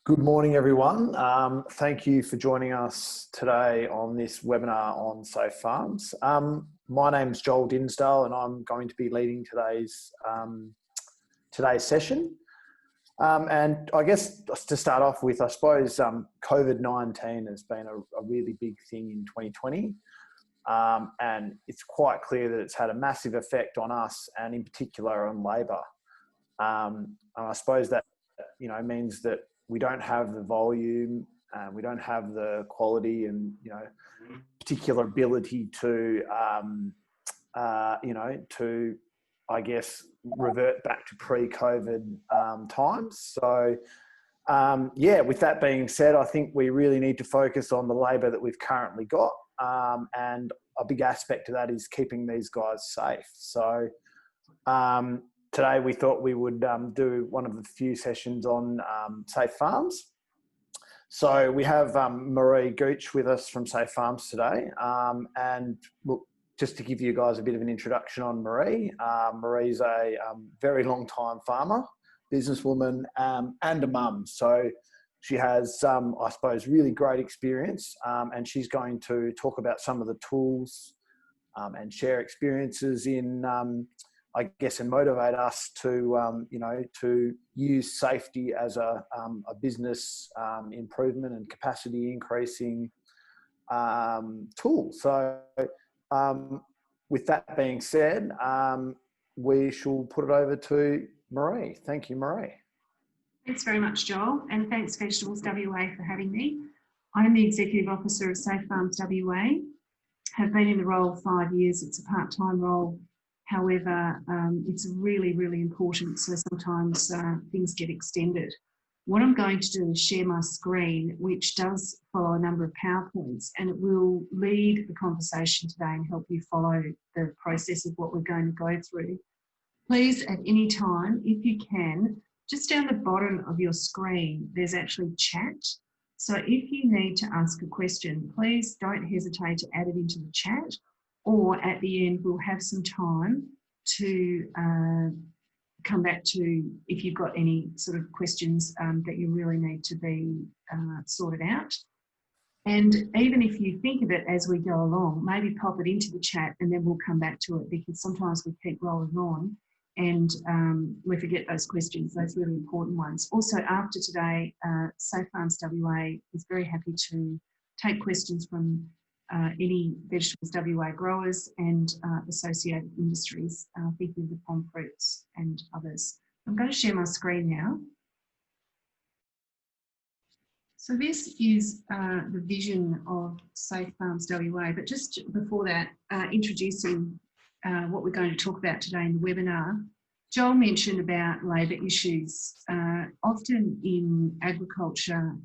Good morning, everyone. Thank you for joining us today on this webinar on safe farms. My name's Joel Dinsdale, and I'm going to be leading today's session. And I guess to start off with, I suppose COVID-19 has been a really big thing in 2020. And it's quite clear that it's had a massive effect on us and in particular on labour. And I suppose that, means that we don't have the volume, we don't have the quality and, particular ability to, I guess, revert back to pre-COVID times. So, with that being said, I think we really need to focus on the labour that we've currently got. And a big aspect of that is keeping these guys safe. So, today we thought we would do one of the few sessions on safe farms. So we have Marie Gooch with us from Safe Farms today. And look, just to give you guys a bit of an introduction on Marie, Marie's a very long time farmer, businesswoman, and a mum. So she has, I suppose, really great experience, and she's going to talk about some of the tools and share experiences in I guess, and motivate us to, to use safety as a business improvement and capacity increasing tool. So with that being said, we shall put it over to Marie. Thank you, Marie. Thanks very much, Joel, and thanks Vegetables WA for having me. I'm the Executive Officer of Safe Farms WA. Have been in the role 5 years. It's a part-time role. However, it's really, really important, so sometimes things get extended. What I'm going to do is share my screen, which does follow a number of PowerPoints, and it will lead the conversation today and help you follow the process of what we're going to go through. Please, at any time, if you can, just down the bottom of your screen, there's actually chat. So if you need to ask a question, please don't hesitate to add it into the chat. Or at the end, we'll have some time to come back to if you've got any sort of questions that you really need to be sorted out. And even if you think of it as we go along, maybe pop it into the chat and then we'll come back to it, because sometimes we keep rolling on and we forget those questions, those really important ones. Also, after today, Safe Farms WA is very happy to take questions from any Vegetables WA growers and associated industries, thinking of the palm fruits and others. I'm going to share my screen now. So this is the vision of Safe Farms WA, but just before that, introducing what we're going to talk about today in the webinar. Joel mentioned about labour issues. Often in agriculture,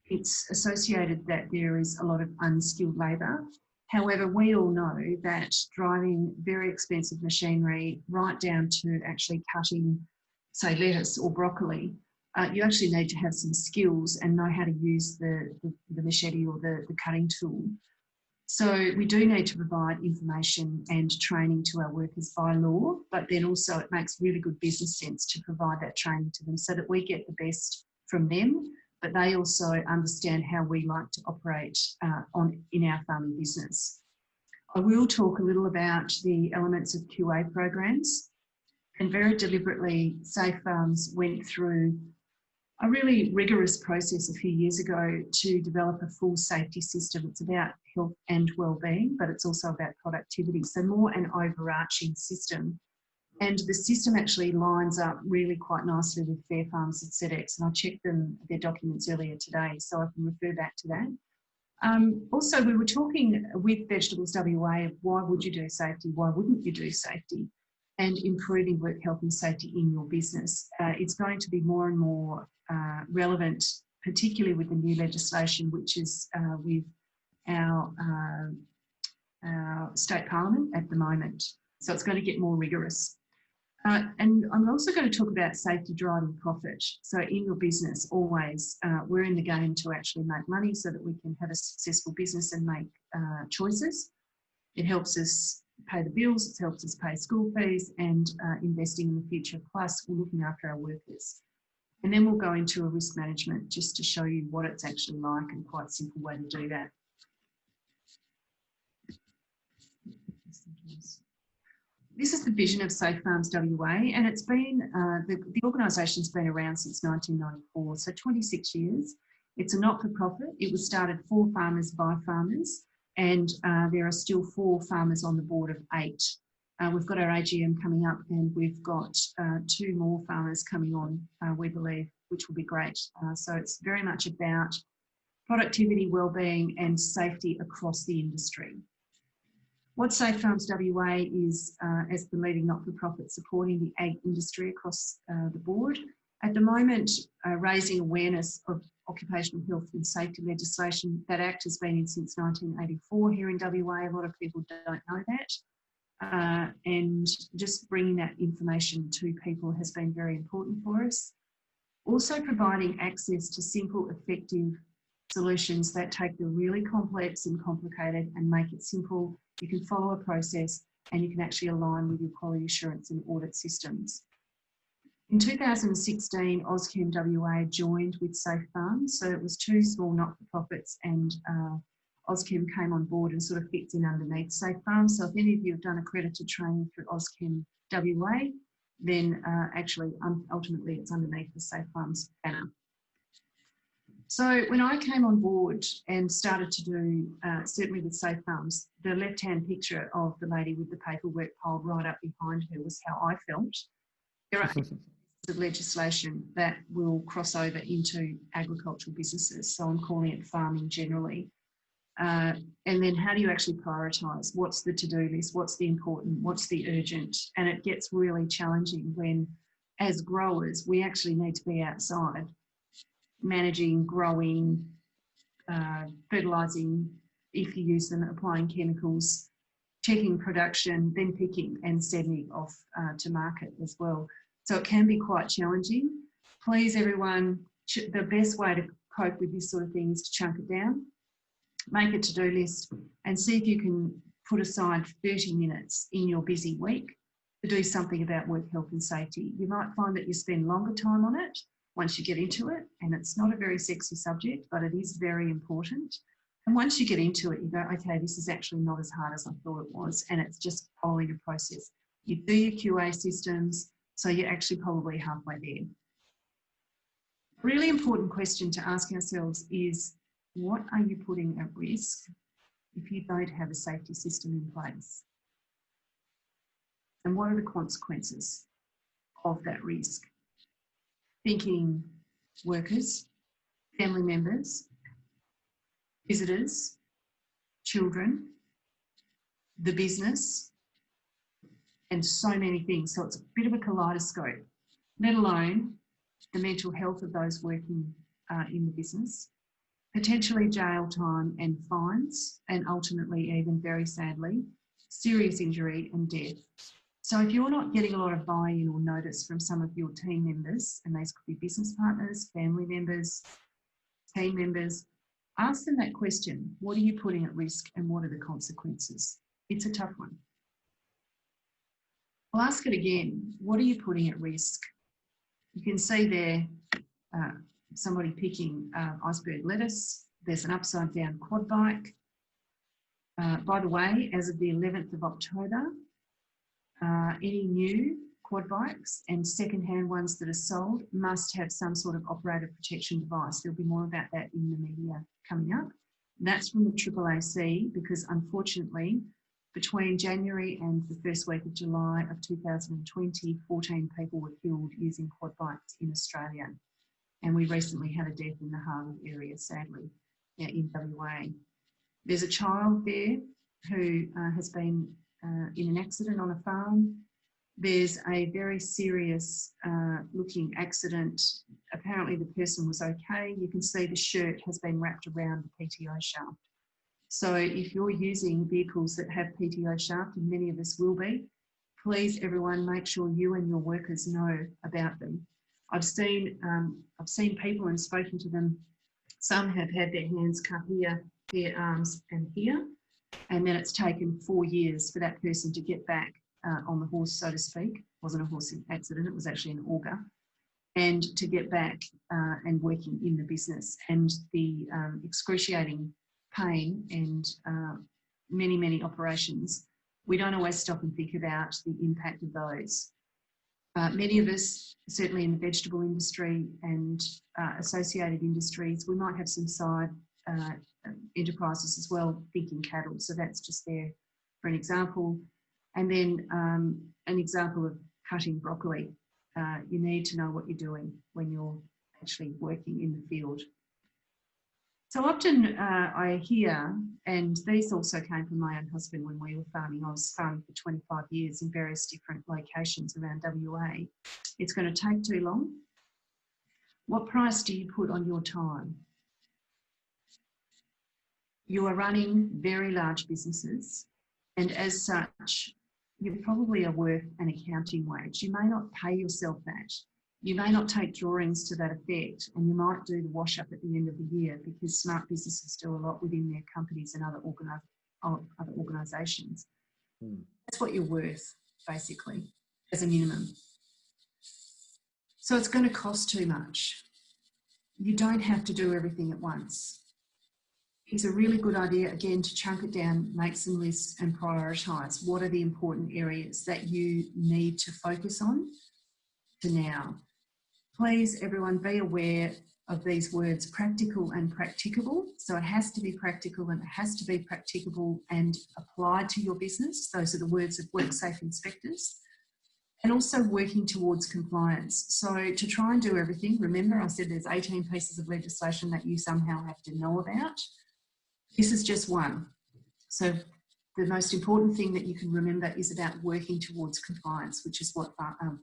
it's associated that there is a lot of unskilled labour. However, we all know that driving very expensive machinery right down to actually cutting, say, lettuce or broccoli, you actually need to have some skills and know how to use the machete or the cutting tool. So we do need to provide information and training to our workers by law, but then also it makes really good business sense to provide that training to them so that we get the best from them, but they also understand how we like to operate in our farming business. I will talk a little about the elements of QA programs, and very deliberately Safe Farms went through a really rigorous process a few years ago to develop a full safety system. It's about health and well-being, but it's also about productivity, so more an overarching system. And the system actually lines up really quite nicely with Fair Farms and SEDEX, and I checked their documents earlier today, so I can refer back to that. Also, we were talking with Vegetables WA of why would you do safety, why wouldn't you do safety, and improving work health and safety in your business. It's going to be more and more relevant, particularly with the new legislation, which is with our state parliament at the moment. So it's going to get more rigorous. And I'm also going to talk about safety driving profit. So in your business, always, we're in the game to actually make money so that we can have a successful business and make choices. It helps us pay the bills, it helps us pay school fees and investing in the future, plus we're looking after our workers. And then we'll go into a risk management just to show you what it's actually like and quite a simple way to do that. This is the vision of Safe Farms WA, and it's been, the organisation's been around since 1994, so 26 years. It's a not-for-profit. It was started for farmers by farmers, and there are still 4 farmers on the board of 8. We've got our AGM coming up, and we've got 2 more farmers coming on, we believe, which will be great. So it's very much about productivity, wellbeing and safety across the industry. What Safe Farms WA is, as the leading not-for-profit supporting the ag industry across the board, at the moment raising awareness of occupational health and safety legislation. That Act has been in since 1984 here in WA. A lot of people don't know that. And just bringing that information to people has been very important for us. Also providing access to simple, effective solutions that take the really complex and complicated and make it simple. You can follow a process and you can actually align with your quality assurance and audit systems. In 2016, OzChem WA joined with Safe Farms. So it was 2 small not-for-profits, and OzChem came on board and sort of fits in underneath Safe Farms. So if any of you have done accredited training through OzChem WA, then actually ultimately it's underneath the Safe Farms banner. So when I came on board and started to do, certainly with Safe Farms, the left-hand picture of the lady with the paperwork piled right up behind her was how I felt. There are pieces of legislation that will cross over into agricultural businesses, so I'm calling it farming generally. And then how do you actually prioritise? What's the to-do list? What's the important? What's the urgent? And it gets really challenging when, as growers, we actually need to be outside managing, growing, fertilising, if you use them, applying chemicals, checking production, then picking and sending off to market as well. So it can be quite challenging. Please, everyone, the best way to cope with this sort of thing is to chunk it down, make a to-do list, and see if you can put aside 30 minutes in your busy week to do something about work health and safety. You might find that you spend longer time on it once you get into it, and it's not a very sexy subject, but it is very important. And once you get into it, you go, okay, this is actually not as hard as I thought it was, and it's just following a process. You do your QA systems, so you're actually probably halfway there. A really important question to ask ourselves is, what are you putting at risk if you don't have a safety system in place? And what are the consequences of that risk? Thinking workers, family members, visitors, children, the business, and so many things. So it's a bit of a kaleidoscope, let alone the mental health of those working in the business, potentially jail time and fines, and ultimately, even very sadly, serious injury and death. So if you're not getting a lot of buy-in or notice from some of your team members, and these could be business partners, family members, team members, ask them that question. What are you putting at risk and what are the consequences? It's a tough one. I'll ask it again. What are you putting at risk? You can see there somebody picking iceberg lettuce. There's an upside down quad bike. By the way, as of the 11th of October, any new quad bikes and second-hand ones that are sold must have some sort of operator protection device. There'll be more about that in the media coming up. That's from the AAAC because unfortunately, between January and the first week of July of 2020, 14 people were killed using quad bikes in Australia. And we recently had a death in the Harvey area, sadly, in WA. There's a child there who has been in an accident on a farm. There's a very serious looking accident. Apparently the person was okay. You can see the shirt has been wrapped around the PTO shaft. So if you're using vehicles that have PTO shaft, and many of us will be, please everyone make sure you and your workers know about them. I've seen people and spoken to them. Some have had their hands cut here, their arms and here, and then it's taken 4 years for that person to get back on the horse, so to speak. It wasn't a horse accident, it was actually an auger. and to get back and working in the business. And the excruciating pain and many, many operations, we don't always stop and think about the impact of those. Many of us, certainly in the vegetable industry and associated industries, we might have some side enterprises as well, thinking cattle. So that's just there for an example. And then an example of cutting broccoli. You need to know what you're doing when you're actually working in the field. So often I hear, and these also came from my own husband when we were farming. I was farming for 25 years in various different locations around WA. It's going to take too long. What price do you put on your time? You are running very large businesses, and as such, you probably are worth an accounting wage. You may not pay yourself that. You may not take drawings to that effect, and you might do the wash up at the end of the year, because smart businesses do a lot within their companies and other organisations. That's what you're worth, basically, as a minimum. So it's going to cost too much. You don't have to do everything at once. It's a really good idea, again, to chunk it down, make some lists and prioritise what are the important areas that you need to focus on to now. Please, everyone, be aware of these words, practical and practicable. So it has to be practical, and it has to be practicable and applied to your business. Those are the words of WorkSafe inspectors. And also working towards compliance. So to try and do everything, remember I said there's 18 pieces of legislation that you somehow have to know about. This is just one. So the most important thing that you can remember is about working towards compliance, which is what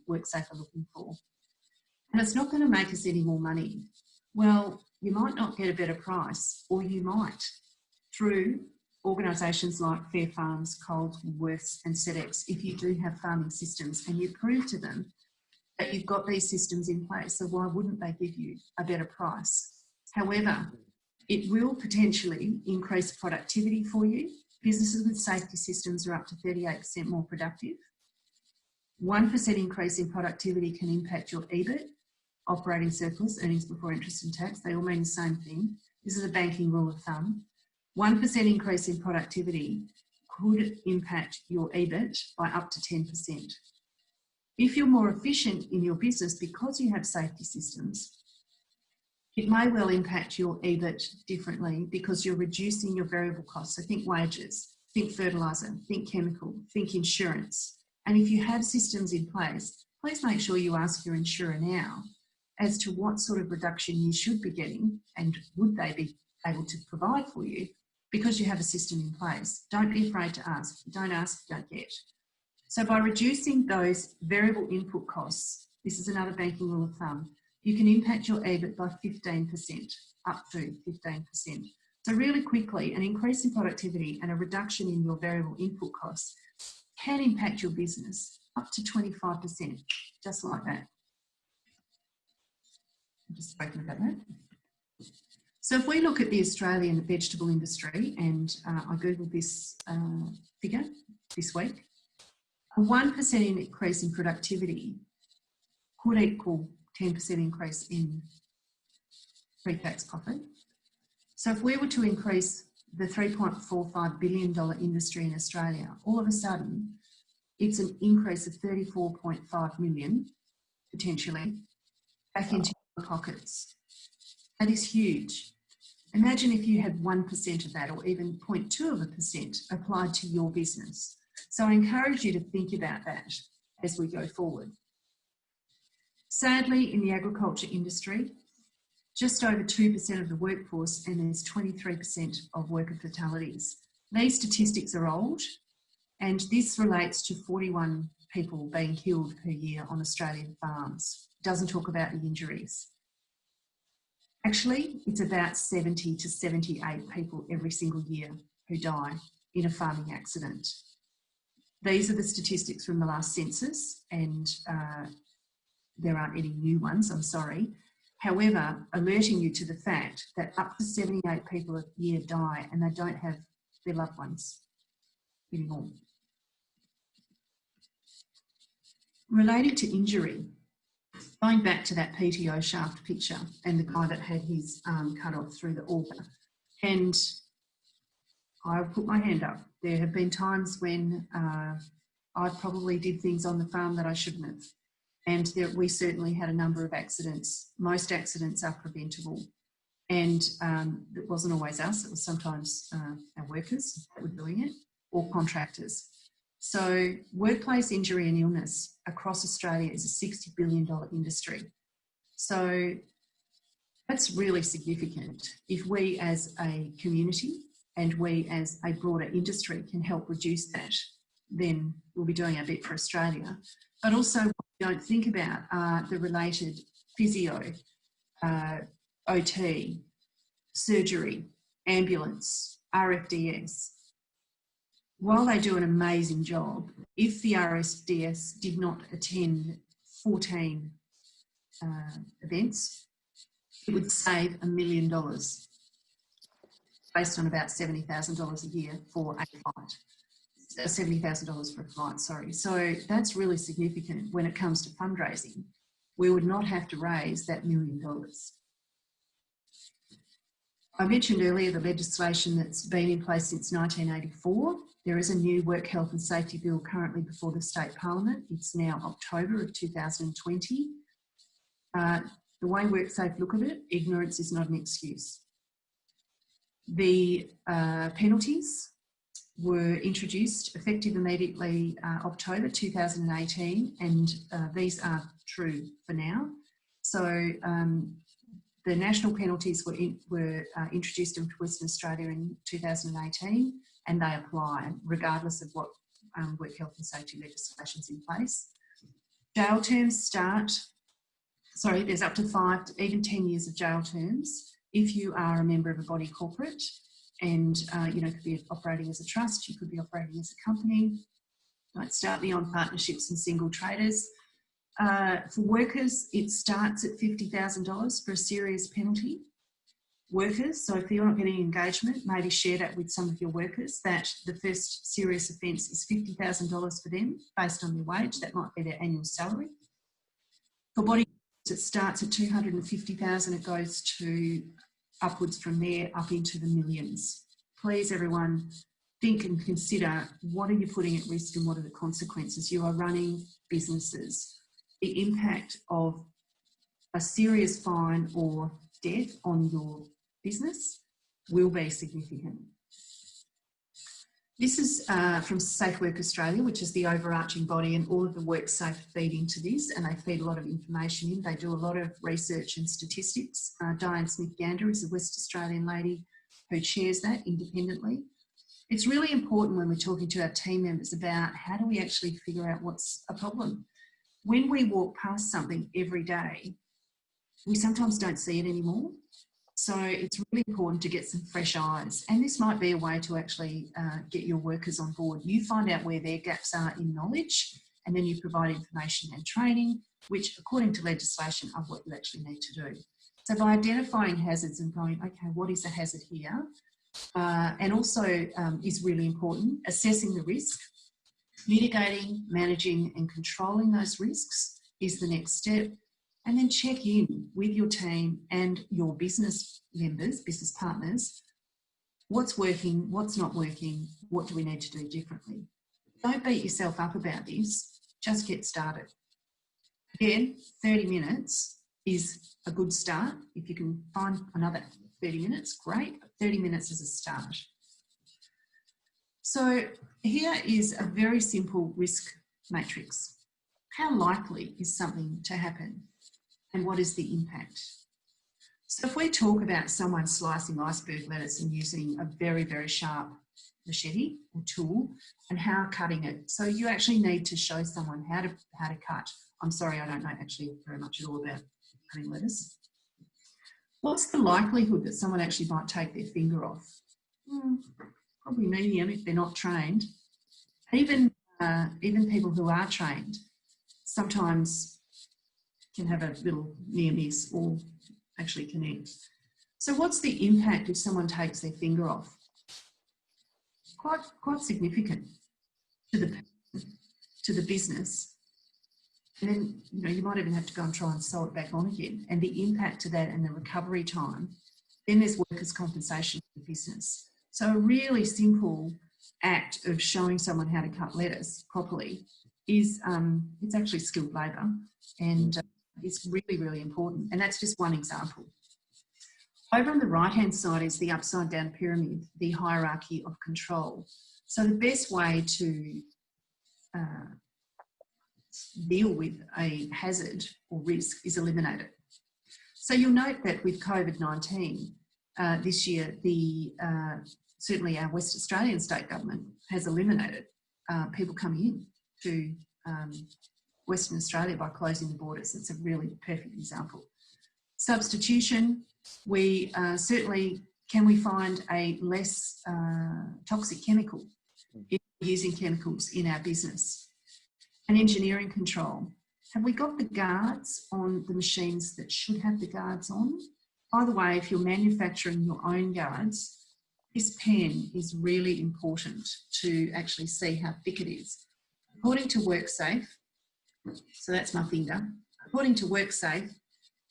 WorkSafe are looking for. And it's not going to make us any more money. Well, you might not get a better price, or you might, through organisations like Fair Farms, Coles, Woolworths and SEDEX, if you do have farming systems and you prove to them that you've got these systems in place. So why wouldn't they give you a better price? However, it will potentially increase productivity for you. Businesses with safety systems are up to 38% more productive. 1% increase in productivity can impact your EBIT, operating surplus, earnings before interest and tax. They all mean the same thing. This is a banking rule of thumb. 1% increase in productivity could impact your EBIT by up to 10%. If you're more efficient in your business because you have safety systems, it may well impact your EBIT differently because you're reducing your variable costs. So think wages, think fertiliser, think chemical, think insurance. And if you have systems in place, please make sure you ask your insurer now as to what sort of reduction you should be getting and would they be able to provide for you because you have a system in place. Don't be afraid to ask. Don't ask, don't get. So by reducing those variable input costs, this is another banking rule of thumb, you can impact your EBIT by 15%, up to 15%. So really quickly, an increase in productivity and a reduction in your variable input costs can impact your business up to 25%, just like that. I've just spoken about that. So if we look at the Australian vegetable industry, and I googled this figure this week, a 1% increase in productivity could equal 10% increase in pre-tax profit. So if we were to increase the $3.45 billion industry in Australia, all of a sudden, it's an increase of 34.5 million, potentially, back into your pockets. That is huge. Imagine if you had 1% of that, or even 0.2% applied to your business. So I encourage you to think about that as we go forward. Sadly, in the agriculture industry, just over 2% of the workforce, and there's 23% of worker fatalities. These statistics are old, and this relates to 41 people being killed per year on Australian farms. It doesn't talk about the injuries. Actually, it's about 70 to 78 people every single year who die in a farming accident. These are the statistics from the last census, and there aren't any new ones, I'm sorry. However, alerting you to the fact that up to 78 people a year die and they don't have their loved ones anymore. Related to injury, Going back to that PTO shaft picture and the guy that had his arm cut off through the auger, and I put my hand up. There have been times when I probably did things on the farm that I shouldn't have. And we certainly had a number of accidents. Most accidents are preventable. And it wasn't always us. It was sometimes our workers that were doing it, or contractors. So workplace injury and illness across Australia is a $60 billion industry. So that's really significant. If we as a community and we as a broader industry can help reduce that, then we'll be doing our bit for Australia. But also what we don't think about are the related physio, OT, surgery, ambulance, RFDS. While they do an amazing job, if the RFDS did not attend 14 events, it would save $1 million based on about $70,000 a year for a flight. $70,000 for a flight, sorry. So that's really significant when it comes to fundraising. We would not have to raise that $1 million. I mentioned earlier the legislation that's been in place since 1984. There is a new Work Health and Safety Bill currently before the State Parliament. It's now October of 2020. The way WorkSafe look at it, ignorance is not an excuse. The penalties were introduced effective immediately October 2018, and these are true for now. So the national penalties were introduced into Western Australia in 2018, and they apply regardless of what work health and safety legislation is in place. Jail terms there's up to 5 to even 10 years of jail terms if you are a member of a body corporate, and could be operating as a trust, you could be operating as a company. Might start beyond partnerships and single traders. For workers, it starts at $50,000 for a serious penalty. Workers, so if you're not getting engagement, maybe share that with some of your workers, that the first serious offence is $50,000 for them based on their wage. That might be their annual salary. For body corporates, it starts at $250,000. It goes to upwards from there up into the millions. Please, everyone, think and consider, what are you putting at risk and what are the consequences? You are running businesses. The impact of a serious fine or death on your business will be significant. This is from Safe Work Australia, which is the overarching body, and all of the WorkSafe feed into this, and they feed a lot of information in. They do a lot of research and statistics. Diane Smith-Gander is a West Australian lady who chairs that independently. It's really important when we're talking to our team members about how do we actually figure out what's a problem. When we walk past something every day, we sometimes don't see it anymore. So it's really important to get some fresh eyes. And this might be a way to actually get your workers on board. You find out where their gaps are in knowledge, and then you provide information and training, which according to legislation are what you actually need to do. So by identifying hazards and going, okay, what is a hazard here? And also is really important, assessing the risk, mitigating, managing and controlling those risks is the next step. And then check in with your team and your business members, business partners. What's working, what's not working, what do we need to do differently? Don't beat yourself up about this, just get started. Again, 30 minutes is a good start. If you can find another 30 minutes, great, but 30 minutes is a start. So here is a very simple risk matrix. How likely is something to happen? And what is the impact? So if we talk about someone slicing iceberg lettuce and using a very, very sharp machete or tool and how cutting it. So you actually need to show someone how to cut. I'm sorry, I don't know actually very much at all about cutting lettuce. What's the likelihood that someone actually might take their finger off? Probably medium if they're not trained. Even people who are trained sometimes can have a little near miss or actually connect. So what's the impact if someone takes their finger off? Quite significant to the business, And then, you might even have to go and try and sew it back on again. And the impact to that and the recovery time. Then there's workers' compensation for the business. So a really simple act of showing someone how to cut lettuce properly is, it's actually skilled labour, and it's really, really important. And that's just one example. Over on the right-hand side is the upside-down pyramid, the hierarchy of control. So the best way to deal with a hazard or risk is eliminate it. So you'll note that with COVID-19 this year, certainly our West Australian state government has eliminated people coming in to Western Australia by closing the borders. It's a really perfect example. Substitution, we certainly, can we find a less toxic chemical if we're using chemicals in our business? And engineering control. Have we got the guards on the machines that should have the guards on? By the way, if you're manufacturing your own guards, this pen is really important to actually see how thick it is. According to WorkSafe, so that's my finger, according to WorkSafe,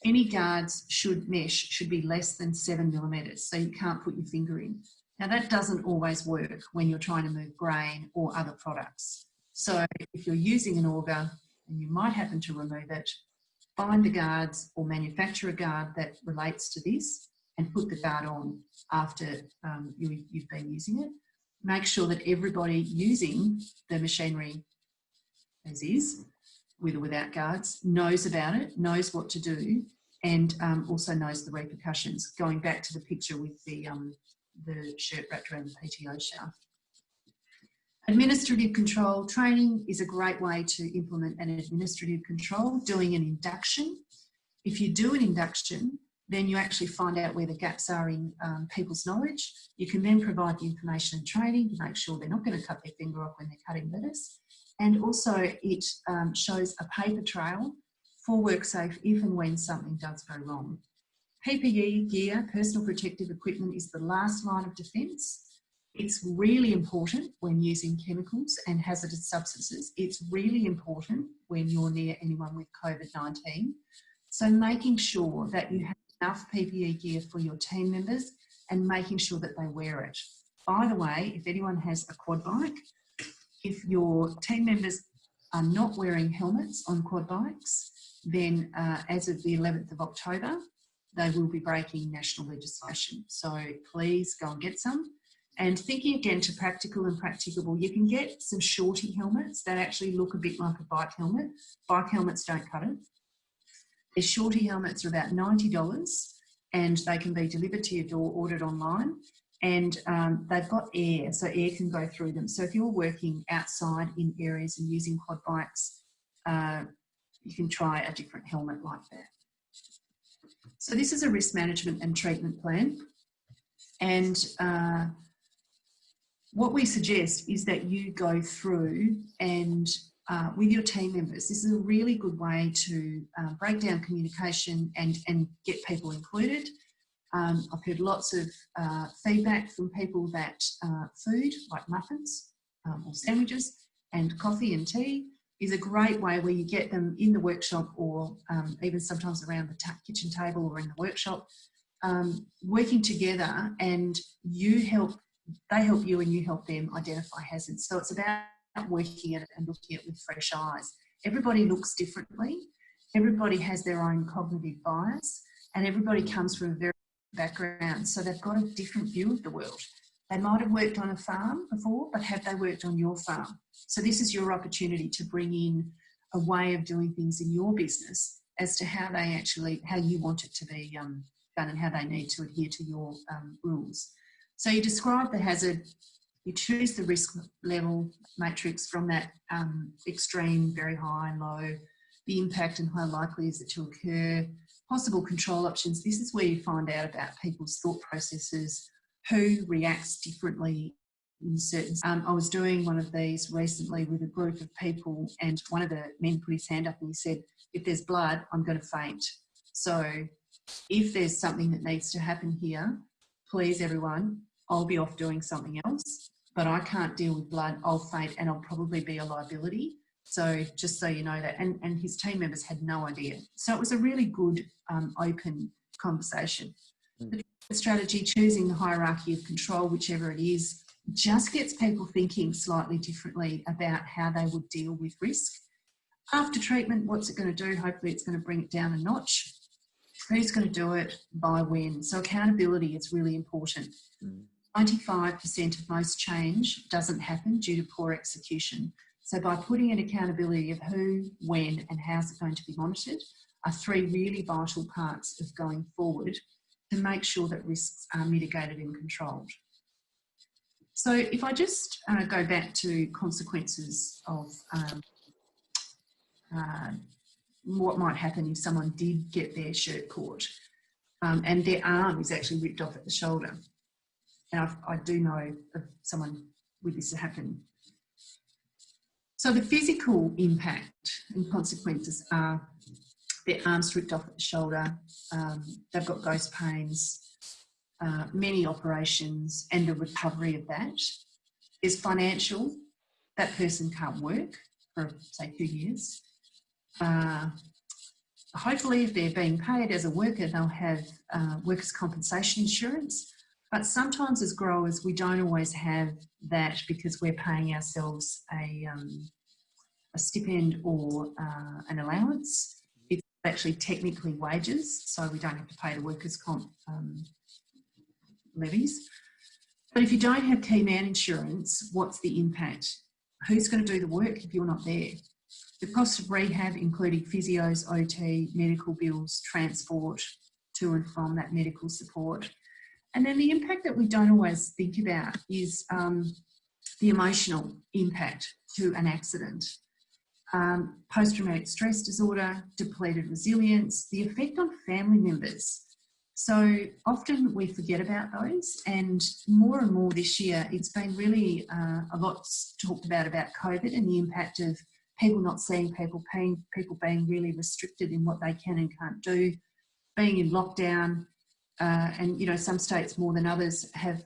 any guards should be less than 7 millimetres, so you can't put your finger in. Now that doesn't always work when you're trying to move grain or other products. So if you're using an auger and you might happen to remove it, find the guards or manufacture a guard that relates to this and put the guard on after you've been using it. Make sure that everybody using the machinery as is, with or without guards, knows about it, knows what to do, and also knows the repercussions. Going back to the picture with the shirt wrapped around the PTO shaft. Administrative control training is a great way to implement an administrative control, doing an induction. If you do an induction, then you actually find out where the gaps are in people's knowledge. You can then provide the information and training to make sure they're not going to cut their finger off when they're cutting lettuce. And also it shows a paper trail for WorkSafe if and when something does go wrong. PPE gear, personal protective equipment, is the last line of defence. It's really important when using chemicals and hazardous substances. It's really important when you're near anyone with COVID-19. So making sure that you have enough PPE gear for your team members and making sure that they wear it. By the way, if anyone has a quad bike, if your team members are not wearing helmets on quad bikes, then as of the 11th of October, they will be breaking national legislation. So please go and get some. And thinking again to practical and practicable, you can get some shorty helmets that actually look a bit like a bike helmet. Bike helmets don't cut it. The shorty helmets are about $90 and they can be delivered to your door, ordered online. And they've got air, so air can go through them. So if you're working outside in areas and using quad bikes, you can try a different helmet like that. So this is a risk management and treatment plan. And what we suggest is that you go through and with your team members, this is a really good way to break down communication and get people included. I've heard lots of feedback from people that food, like muffins or sandwiches and coffee and tea, is a great way where you get them in the workshop or even sometimes around the kitchen table or in the workshop, working together, and they help you and you help them identify hazards. So it's about working at it and looking at it with fresh eyes. Everybody looks differently. Everybody has their own cognitive bias, and everybody comes from a very background, so they've got a different view of the world. They might have worked on a farm before, but have they worked on your farm? So this is your opportunity to bring in a way of doing things in your business as to how you want it to be done and how they need to adhere to your rules. So you describe the hazard, you choose the risk level matrix from that extreme, very high, low, the impact and how likely is it to occur, possible control options. This is where you find out about people's thought processes, who reacts differently in certain... I was doing one of these recently with a group of people, and one of the men put his hand up and he said, if there's blood, I'm going to faint. So if there's something that needs to happen here, please everyone, I'll be off doing something else, but I can't deal with blood, I'll faint and I'll probably be a liability. So just so you know that, and his team members had no idea. So it was a really good open conversation. The strategy, choosing the hierarchy of control, whichever it is, just gets people thinking slightly differently about how they would deal with risk. After treatment, what's it going to do? Hopefully it's going to bring it down a notch. Who's going to do it? By when? So accountability is really important. 95% of most change doesn't happen due to poor execution. So by putting in accountability of who, when and how's it going to be monitored are three really vital parts of going forward to make sure that risks are mitigated and controlled. So if I just go back to consequences of what might happen if someone did get their shirt caught and their arm is actually ripped off at the shoulder. And I do know of someone with this happen. So the physical impact and consequences are their arms ripped off at the shoulder, they've got ghost pains, many operations and the recovery of that. There's financial, that person can't work for say 2 years. Hopefully if they're being paid as a worker, they'll have workers' compensation insurance. But sometimes as growers, we don't always have that because we're paying ourselves a stipend or an allowance. It's actually technically wages, so we don't have to pay the workers' comp levies. But if you don't have key man insurance, what's the impact? Who's going to do the work if you're not there? The cost of rehab, including physios, OT, medical bills, transport to and from that medical support. And then the impact that we don't always think about is the emotional impact to an accident. Post-traumatic stress disorder, depleted resilience, the effect on family members. So often we forget about those, and more this year, it's been really a lot talked about COVID and the impact of people not seeing people, people being really restricted in what they can and can't do, being in lockdown, and you know, some states more than others have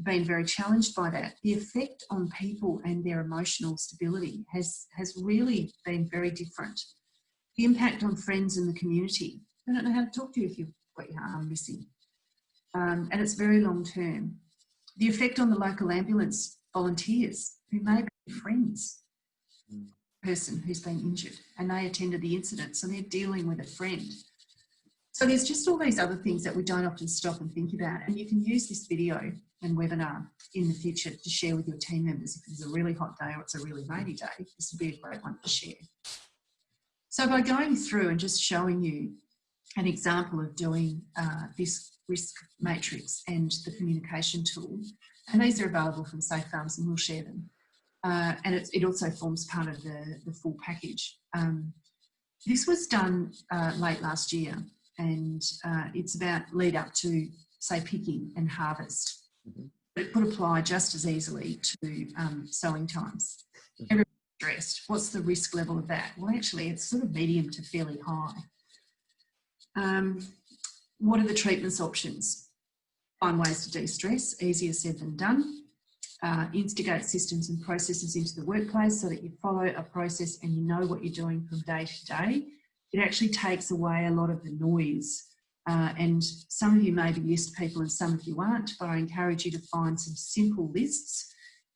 been very challenged by that. The effect on people and their emotional stability has really been very different. The impact on friends and the community. They don't know how to talk to you if you've got your arm missing. And it's very long term. The effect on the local ambulance volunteers who may be friends, person who's been injured and they attended the incident, so they're dealing with a friend. So there's just all these other things that we don't often stop and think about, and you can use this video and webinar in the future to share with your team members. If it's a really hot day or it's a really rainy day, this would be a great one to share. So by going through and just showing you an example of doing this risk matrix and the communication tool, and these are available from Safe Farms and we'll share them. And it also forms part of the full package. This was done late last year, and it's about lead up to, say, picking and harvest. It could apply just as easily to sowing times. Everybody's stressed. What's the risk level of that? Well, actually, it's sort of medium to fairly high. What are the treatments options? Find ways to de-stress, easier said than done. Instigate systems and processes into the workplace so that you follow a process and you know what you're doing from day to day. It actually takes away a lot of the noise. And some of you may be list people and some of you aren't, but I encourage you to find some simple lists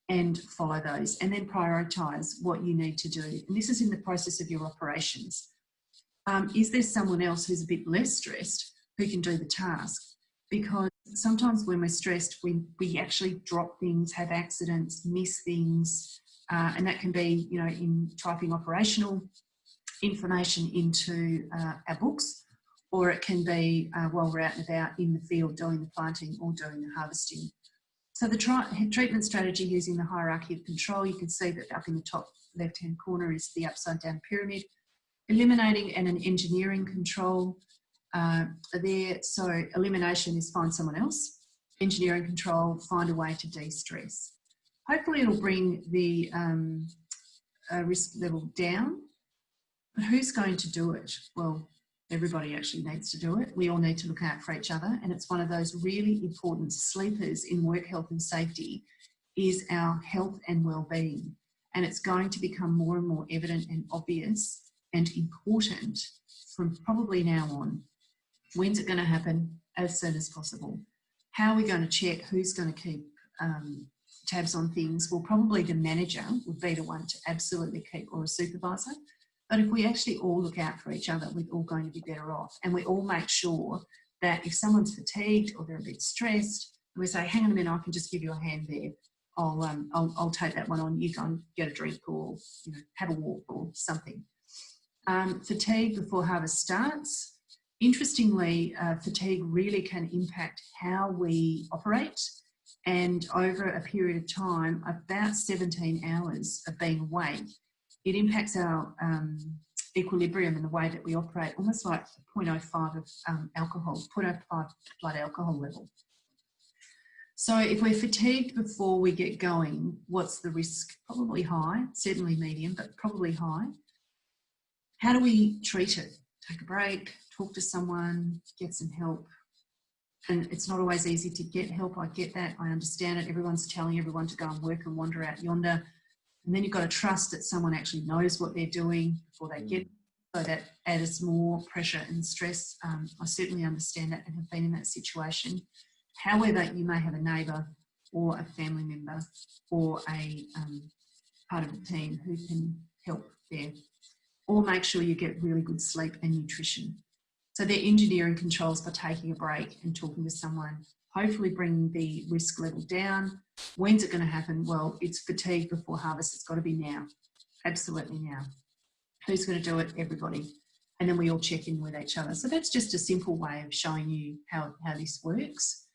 and follow those, and then prioritise what you need to do. And this is in the process of your operations. Is there someone else who's a bit less stressed who can do the task? Because sometimes when we're stressed, we actually drop things, have accidents, miss things, and that can be, you know, in typing operational information into our books, or it can be while we're out and about in the field doing the planting or doing the harvesting. So the treatment strategy using the hierarchy of control, you can see that up in the top left-hand corner is the upside down pyramid. Eliminating and an engineering control there. So elimination is find someone else. Engineering control, find a way to de-stress. Hopefully it'll bring the risk level down. But who's going to do it? Well, everybody actually needs to do it. We all need to look out for each other. And it's one of those really important sleepers in work health and safety is our health and well-being. and it's going to become more and more evident and obvious and important from probably now on. When's it going to happen? As soon as possible. How are we going to check? Who's going to keep tabs on things? Well, probably the manager would be the one to absolutely keep, or a supervisor. But if we actually all look out for each other, we're all going to be better off. And we all make sure that if someone's fatigued or they're a bit stressed, we say, hang on a minute, I can just give you a hand there. I'll take that one on. You go and get a drink, or have a walk or something. Fatigue before harvest starts. Interestingly, fatigue really can impact how we operate, and over a period of time, about 17 hours of being awake, it impacts our equilibrium and the way that we operate, almost like 0.05 of alcohol, 0.05 blood alcohol level. So if we're fatigued before we get going, what's the risk? Probably high, certainly medium, but probably high. How do we treat it? Take a break, talk to someone, get some help. And it's not always easy to get help. I get that. I understand it. Everyone's telling everyone to go and work and wander out yonder. And then you've got to trust that someone actually knows what they're doing before they get it. So that adds more pressure and stress. I certainly understand that and have been in that situation. However, you may have a neighbour or a family member or a part of the team who can help there. Or make sure you get really good sleep and nutrition. So they're engineering controls by taking a break and talking to someone, hopefully bringing the risk level down. When's it going to happen? Well, it's fatigue before harvest. It's got to be now. Absolutely now. Who's going to do it? Everybody. And then we all check in with each other. So that's just a simple way of showing you how this works.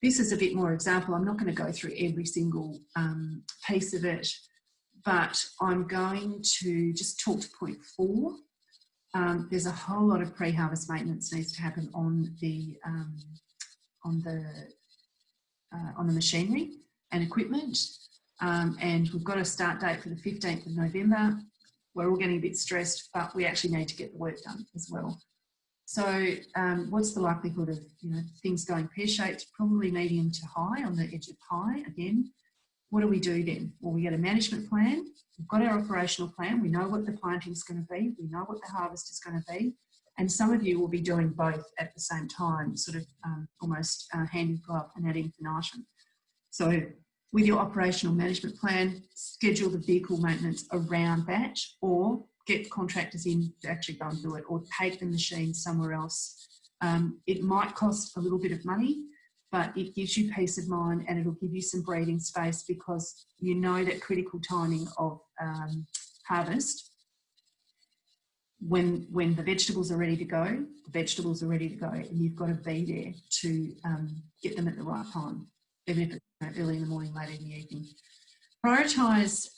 This is a bit more example. I'm not going to go through every single piece of it, but I'm going to just talk to point 4. There's a whole lot of pre-harvest maintenance needs to happen on the machinery and equipment, and we've got a start date for the 15th of November. We're all getting a bit stressed, but we actually need to get the work done as well. So what's the likelihood of things going pear-shaped? Probably medium to high, on the edge of high again. What do we do then? Well, we get a management plan. We've got our operational plan. We know what the planting is going to be. We know what the harvest is going to be. And some of you will be doing both at the same time, sort of almost hand in glove and ad infinitum. So with your operational management plan, schedule the vehicle maintenance around that, or get contractors in to actually go and do it, or take the machine somewhere else. It might cost a little bit of money, but it gives you peace of mind and it'll give you some breathing space, because you know that critical timing of harvest, when the vegetables are ready to go, the vegetables are ready to go, and you've got to be there to get them at the right time, even if it's early in the morning, late in the evening. Prioritise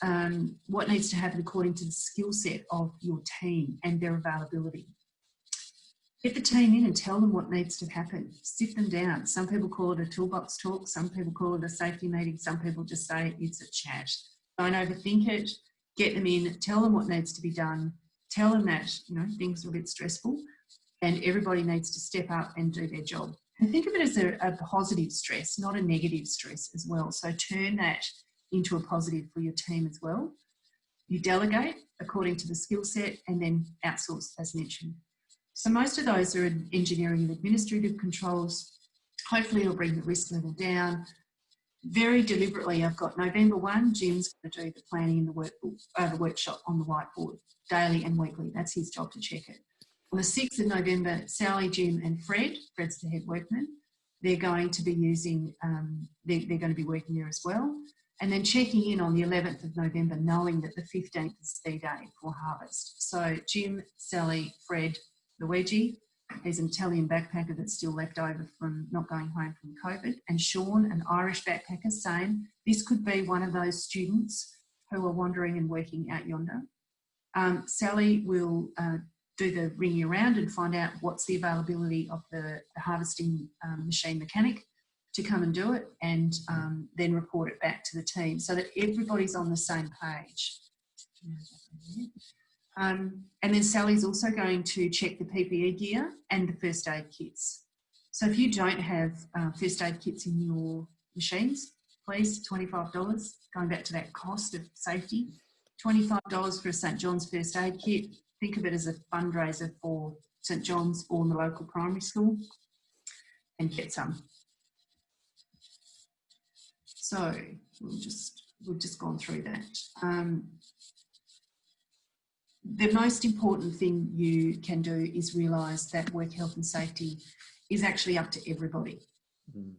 what needs to happen according to the skill set of your team and their availability. Get the team in and tell them what needs to happen. Sit them down. Some people call it a toolbox talk. Some people call it a safety meeting. Some people just say it's a chat. Don't overthink it. Get them in. Tell them what needs to be done. Tell them that things are a bit stressful, and everybody needs to step up and do their job. And think of it as a positive stress, not a negative stress as well. So turn that into a positive for your team as well. You delegate according to the skill set, and then outsource, as mentioned. So most of those are in engineering and administrative controls. Hopefully it'll bring the risk level down. Very deliberately, I've got November 1, Jim's going to do the planning in the workshop on the whiteboard, daily and weekly. That's his job to check it. On the 6th of November, Sally, Jim and Fred's the head workman. They're going to be using, they're going to be working there as well. And then checking in on the 11th of November, knowing that the 15th is the day for harvest. So Jim, Sally, Fred, the wedgie, he's an Italian backpacker that's still left over from not going home from COVID. And Sean, an Irish backpacker, same. This could be one of those students who are wandering and working out yonder. Sally will do the ringing around and find out what's the availability of the harvesting machine mechanic to come and do it, and then report it back to the team so that everybody's on the same page. And then Sally's also going to check the PPE gear and the first aid kits. So if you don't have first aid kits in your machines, please, $25, going back to that cost of safety. $25 for a St John's first aid kit. Think of it as a fundraiser for St John's or the local primary school, and get some. So we've just gone through that. The most important thing you can do is realise that work health and safety is actually up to everybody. Mm.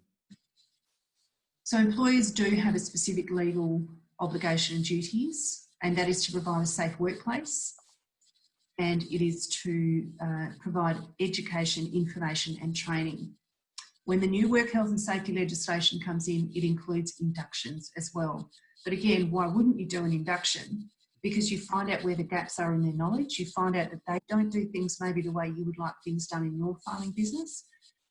So employers do have a specific legal obligation and duties, and that is to provide a safe workplace, and it is to provide education, information and training. When the new work health and safety legislation comes in, it includes inductions as well. But again, why wouldn't you do an induction? Because you find out where the gaps are in their knowledge. You find out that they don't do things maybe the way you would like things done in your farming business.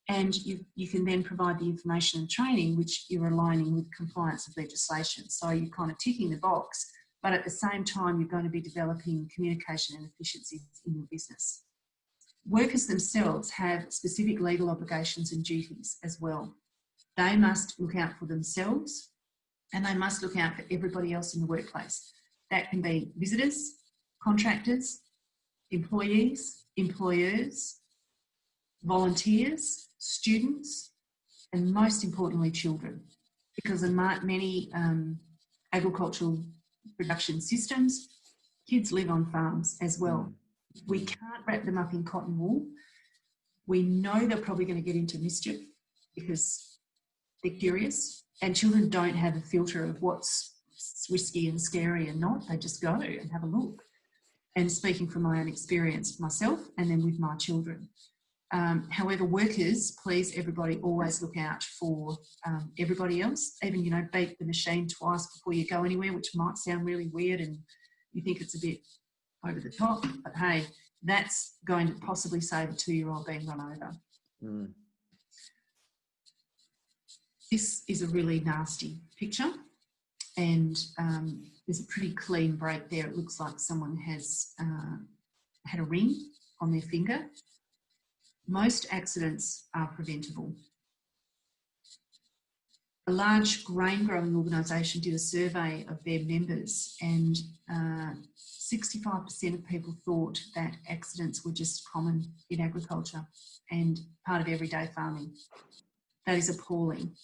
And you can then provide the information and training which you're aligning with compliance of legislation. So you're kind of ticking the box, but at the same time, you're going to be developing communication and efficiencies in your business. Workers themselves have specific legal obligations and duties as well. They must look out for themselves, and they must look out for everybody else in the workplace. That can be visitors, contractors, employees, employers, volunteers, students, and most importantly, children. Because in many agricultural production systems, kids live on farms as well. We can't wrap them up in cotton wool. We know they're probably going to get into mischief because they're curious, and children don't have a filter of what's risky and scary and not. They just go and have a look. And speaking from my own experience myself and then with my children. However, workers, please everybody always look out for everybody else. Even, you know, beat the machine twice before you go anywhere, which might sound really weird and you think it's a bit over the top, but hey, that's going to possibly save a 2-year-old being run over. Mm. This is a really nasty picture, and there's a pretty clean break there. It looks like someone has had a ring on their finger. Most accidents are preventable. A large grain growing organisation did a survey of their members, and 65% of people thought that accidents were just common in agriculture and part of everyday farming. That is appalling.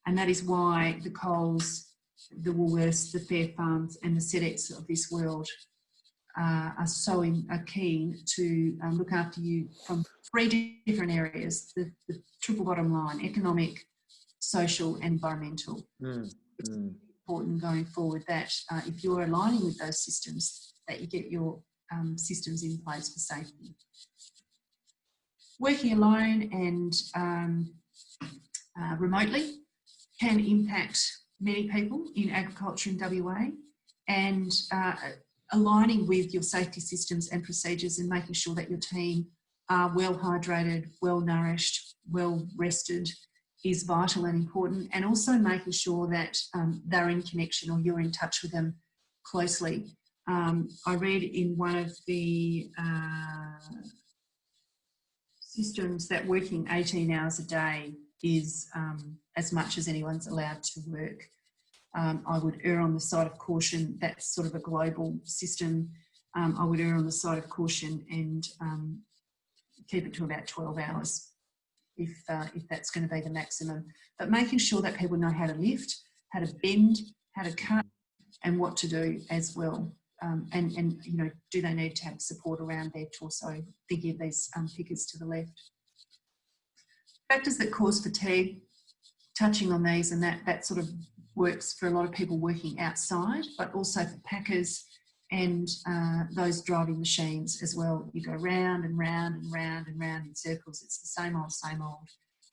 And that is why the Coles, the Woolworths, the Fair Farms and the SEDEX of this world are keen to look after you from 3 different areas, the triple bottom line: economic, social and environmental. It's important going forward that if you're aligning with those systems, that you get your systems in place for safety. Working alone and remotely can impact many people in agriculture in WA, and aligning with your safety systems and procedures and making sure that your team are well hydrated, well nourished, well rested is vital and important, and also making sure that they're in connection or you're in touch with them closely. I read in one of the systems that working 18 hours a day is as much as anyone's allowed to work. I would err on the side of caution. That's sort of a global system. I would err on the side of caution and keep it to about 12 hours if that's going to be the maximum. But making sure that people know how to lift, how to bend, how to cut, and what to do as well. And you know, do they need to have support around their torso? Thinking of these figures to the left. Factors that cause fatigue, touching on these, and that sort of works for a lot of people working outside, but also for packers and those driving machines as well. You go round and round and round and round in circles. It's the same old,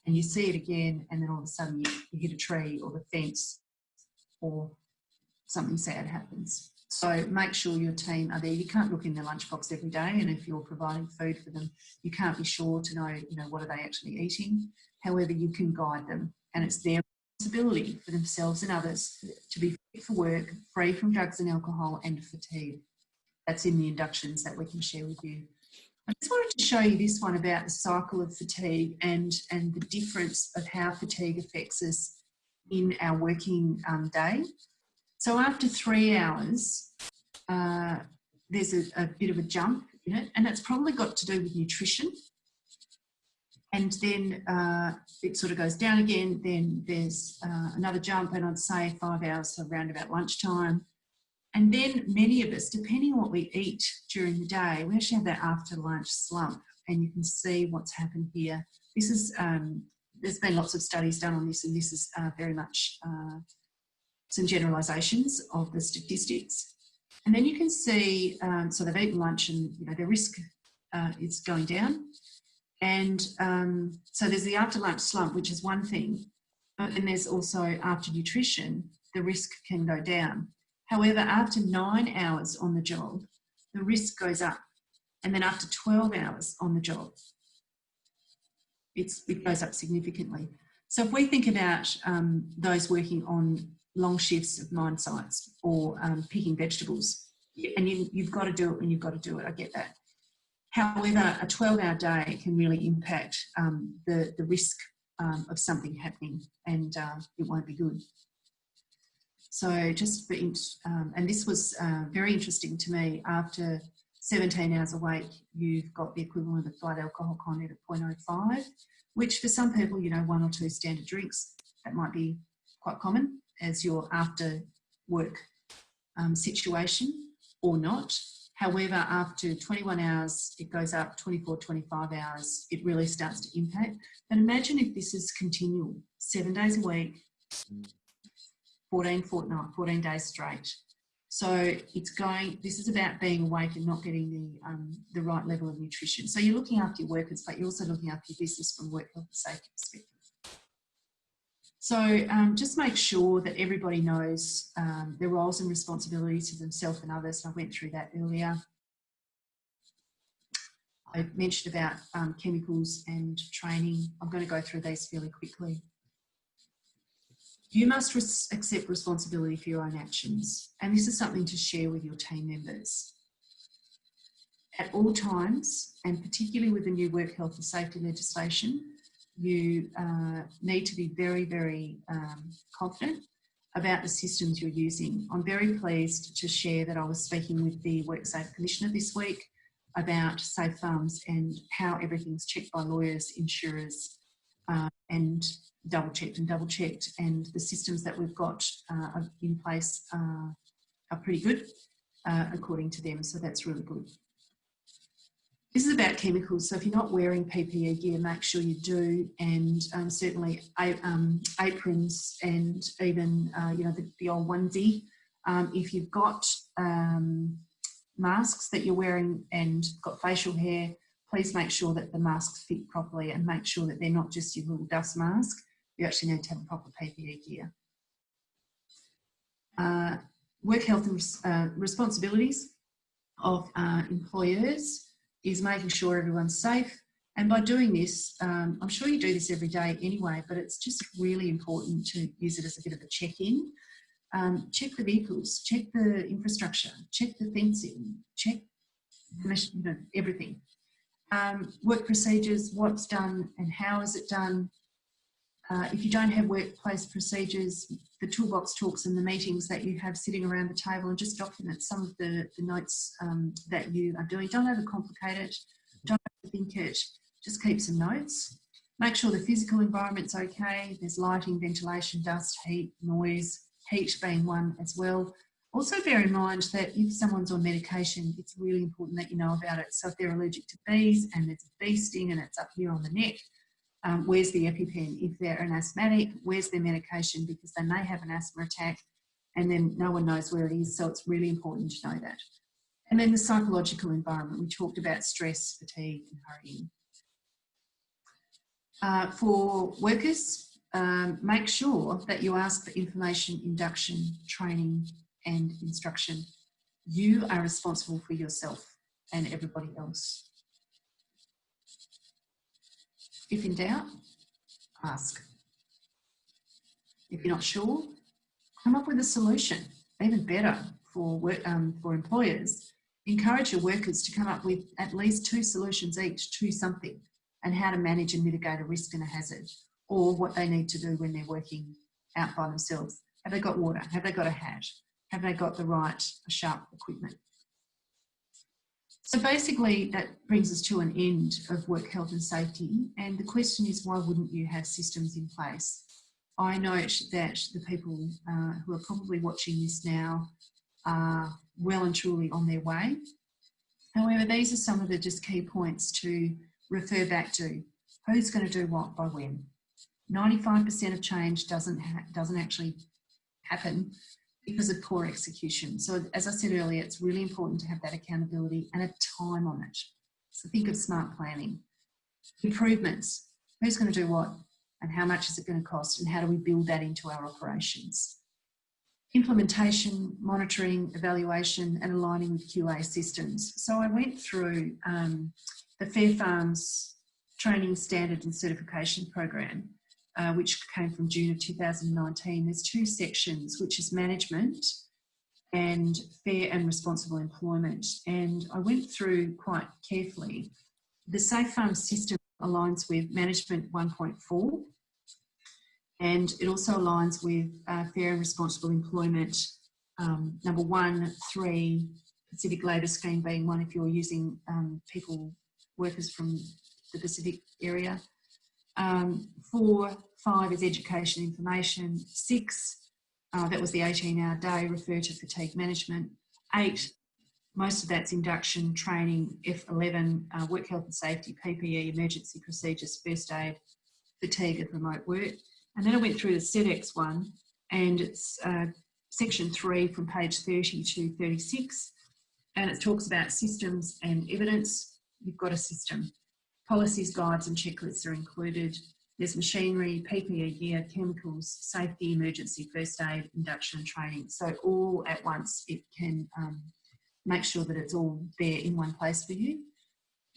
and you see it again, and then all of a sudden you hit a tree or the fence or something sad happens. So make sure your team are there. You can't look in their lunchbox every day, and if you're providing food for them, you can't be sure to know, you know, what are they actually eating. However, you can guide them, and it's their responsibility for themselves and others to be fit for work, free from drugs and alcohol and fatigue. That's in the inductions that we can share with you. I just wanted to show you this one about the cycle of fatigue and the difference of how fatigue affects us in our working day. So after 3 hours, there's a bit of a jump in it, and it's probably got to do with nutrition. And then it sort of goes down again. Then there's another jump, and I'd say 5 hours, so around about lunchtime. And then many of us, depending on what we eat during the day, we actually have that after lunch slump, and you can see what's happened here. This is, there's been lots of studies done on this, and this is very much some generalisations of the statistics. And then you can see, so they've eaten lunch and, you know, their risk is going down. And so there's the after lunch slump, which is one thing, but then there's also after nutrition, the risk can go down. However, after 9 hours on the job, the risk goes up. And then after 12 hours on the job, it goes up significantly. So if we think about those working on long shifts of mine sites or picking vegetables, and you've got to do it when you've got to do it, I get that. However, a 12-hour day can really impact the risk of something happening, and it won't be good. So just for, and this was very interesting to me, after 17 hours awake, you've got the equivalent of blood alcohol content of 0.05, which for some people, you know, 1 or 2 standard drinks, that might be quite common as your after work situation or not. However, after 21 hours, it goes up, 24, 25 hours, it really starts to impact. And imagine if this is continual, 7 days a week, 14 days straight. So it's going, this is about being awake and not getting the right level of nutrition. So you're looking after your workers, but you're also looking after your business from work health and safety perspective. So just make sure that everybody knows their roles and responsibilities to themselves and others. I went through that earlier. I mentioned about chemicals and training. I'm going to go through these fairly quickly. You must accept responsibility for your own actions, and this is something to share with your team members. At all times, and particularly with the new work health and safety legislation, you need to be very, very confident about the systems you're using. I'm very pleased to share that I was speaking with the WorkSafe Commissioner this week about safe farms and how everything's checked by lawyers, insurers, and double-checked, and the systems that we've got in place are pretty good according to them, so that's really good. This is about chemicals, so if you're not wearing PPE gear, make sure you do, and certainly aprons and even you know, the old onesie. If you've got masks that you're wearing and got facial hair, please make sure that the masks fit properly and make sure that they're not just your little dust mask. You actually need to have proper PPE gear. Work health and responsibilities of employers is making sure everyone's safe. And by doing this, I'm sure you do this every day anyway, but it's just really important to use it as a bit of a check-in. Check the vehicles, check the infrastructure, check the fencing, check you know, everything. Work procedures, what's done and how is it done. If you don't have workplace procedures, the toolbox talks and the meetings that you have sitting around the table, and just document some of the notes that you are doing. Don't overcomplicate it, don't overthink it, just keep some notes. Make sure the physical environment's okay. There's lighting, ventilation, dust, heat, noise, heat being one as well. Also bear in mind that if someone's on medication, it's really important that you know about it. So if they're allergic to bees and there's a bee sting and it's up here on the neck, where's the EpiPen? If they're an asthmatic, where's their medication? Because they may have an asthma attack and then no one knows where it is. So it's really important to know that. And then the psychological environment. We talked about stress, fatigue and hurrying. For workers, make sure that you ask for information, induction, training and instruction. You are responsible for yourself and everybody else. If in doubt, ask. If you're not sure, come up with a solution. Even better for employers, encourage your workers to come up with at least 2 solutions each to something, and how to manage and mitigate a risk and a hazard, or what they need to do when they're working out by themselves. Have they got water? Have they got a hat? Have they got the right sharp equipment? So basically that brings us to an end of work health and safety. And the question is, why wouldn't you have systems in place? I note that the people who are probably watching this now are well and truly on their way. However, these are some of the just key points to refer back to. Who's going to do what by when? 95% of change doesn't actually happen because of poor execution. So as I said earlier, it's really important to have that accountability and a time on it. So think of smart planning. Improvements. Who's going to do what and how much is it going to cost and how do we build that into our operations? Implementation, monitoring, evaluation and aligning with QA systems. So I went through the Fair Farms Training Standard and Certification Program, which came from June of 2019. There's two sections, which is management and fair and responsible employment. And I went through quite carefully. The Safe Farms system aligns with Management 1.4, and it also aligns with fair and responsible employment, number 1, 3, Pacific Labour Scheme being one if you're using workers from the Pacific area. 4, 5 is education information. 6, that was the 18-hour day, refer to fatigue management. 8, most of that's induction, training. F11, work health and safety, PPE, emergency procedures, first aid, fatigue of remote work. And then I went through the SEDEX one, and it's section 3 from page 30 to 36, and it talks about systems and evidence. You've got a system. Policies, guides and checklists are included. There's machinery, PPE gear, chemicals, safety, emergency, first aid, induction and training. So all at once, it can make sure that it's all there in one place for you.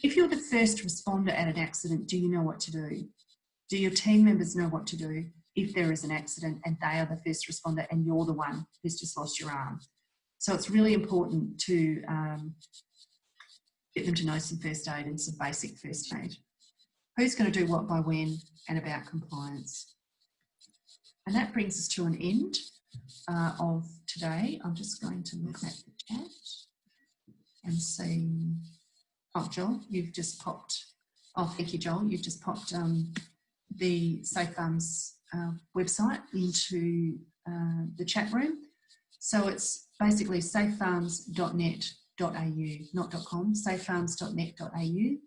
If you're the first responder at an accident, do you know what to do? Do your team members know what to do if there is an accident and they are the first responder and you're the one who's just lost your arm? So it's really important to get them to know some first aid and some basic first aid. Who's going to do what by when and about compliance. And that brings us to an end of today. I'm just going to look at the chat and see. Oh, Joel, you've just popped. Oh, thank you, Joel. You've just popped the Safe Farms website into the chat room. So it's basically safefarms.net.au, not .com, safefarms.net.au.